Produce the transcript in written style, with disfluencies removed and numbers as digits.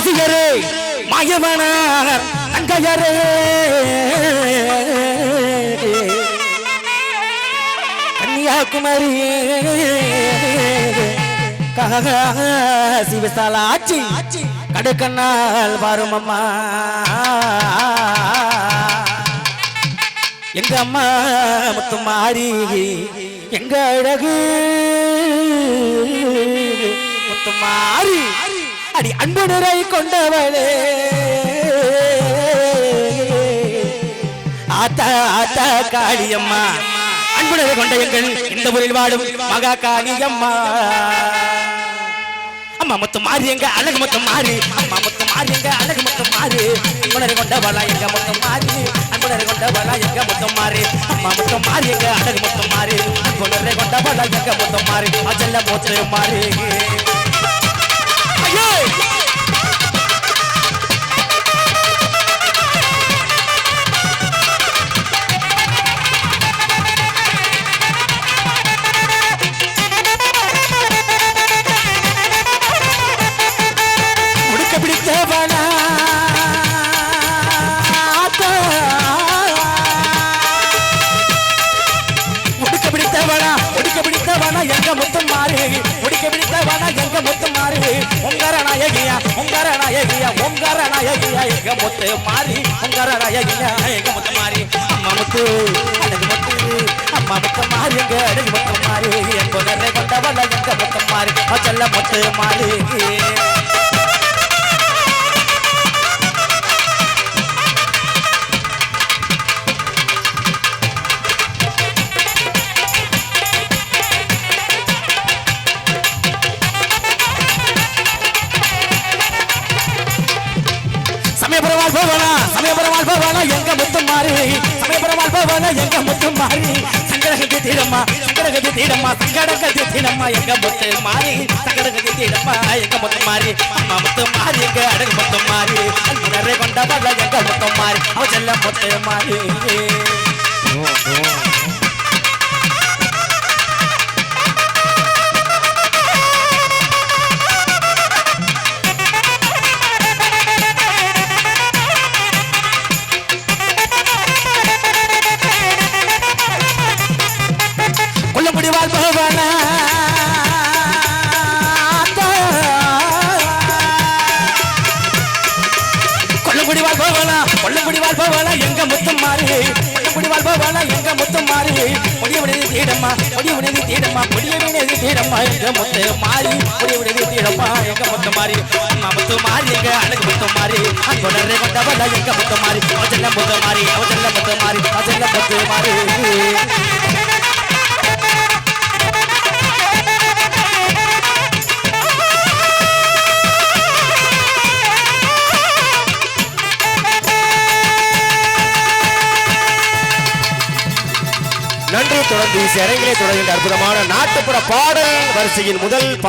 ரசிகரே மாயவனார் அங்கையரே கன்னியாகுமரி சிவசாலாச்சி கடுக்கண்ணால் வரும் அம்மா எங்க அம்மா முத்துமாரி எங்க அழகு முத்துமாரி அடி அன்பு நிறை கொண்டவளே ஆத்தா ஆத்தா காளியம்மா அன்பு நிறை கொண்ட எங்கள் இந்த ஊரில் வாழும் மகா காளியம்மா அம்மா முத்துமாரி எங்க அழகு முத்துமாரி அம்மா முத்துமாரி எங்க அழகு முத்துமாரி அன்புணரை கொண்டவளா எங்க முத்துமாரி அன்புணரை கொண்டவளா எங்க முத்துமாரி அம்மா முத்துமாரி எங்க அழகு முத்துமாரி அன்புணரை கொண்டவளா எங்க முத்துமாரி அஜல்ல முத்துமாரி ஐயோ எங்க முத்துமாரி முடிக்க பிடித்தவனா எங்க முத்துமாரி உங்கர நாயகியா உங்கர நாயகியா உங்கர நாயகியா எங்க முத்துமாரி உங்கர நாயகியா எங்க முத்துமாரி அம்மா முத்து அழகு முத்து அம்மா முத்துமாரி எங்க அழகு முத்துமாரி என் பொண்ணரை கொண்டவள எங்க முத்துமாரி செல்ல முத்துமாரி சமயபுரம் வாழ்பவனா எங்க முத்துமாரி சமயபுரம் வாழ்பவனா எங்க முத்துமாரி சங்கடகதி தீடம்மா சங்கடகதி தீடம்மா சங்கடகதி தீடம்மா எங்க முத்துமாரி சங்கடகதி தீடம்மா எங்க முத்துமாரி அம்மா முத்துமாரி எங்க அழகு முத்துமாரி அன்புணரை கொண்டவள எங்க முத்துமாரி அவ செல்ல முத்துமாரி எங்க முத்துமாரி எங்க முத்துமாரி முடியவிடுதி தீடம்மா முடியவிடுதி தீடம்மா முடியவிடுதி தீடம்மா எங்க முத்துமாரி முடியவிடுதி தீடம்மா எங்க முத்துமாரி அம்மா முத்துமாரி எங்க அழகு முத்துமாரி அன்புணரை கொண்டவள எங்க முத்துமாரி அவஜல்ல முத்துமாரி அவஜல்ல முத்துமாரி அவஜல்ல முத்துமாரி நன்றி. தொடர்ந்து அரங்கிலே தொடர்கின்ற அற்புதமான நாட்டுப்புற பாடல் வரிசையின் முதல் பாடல்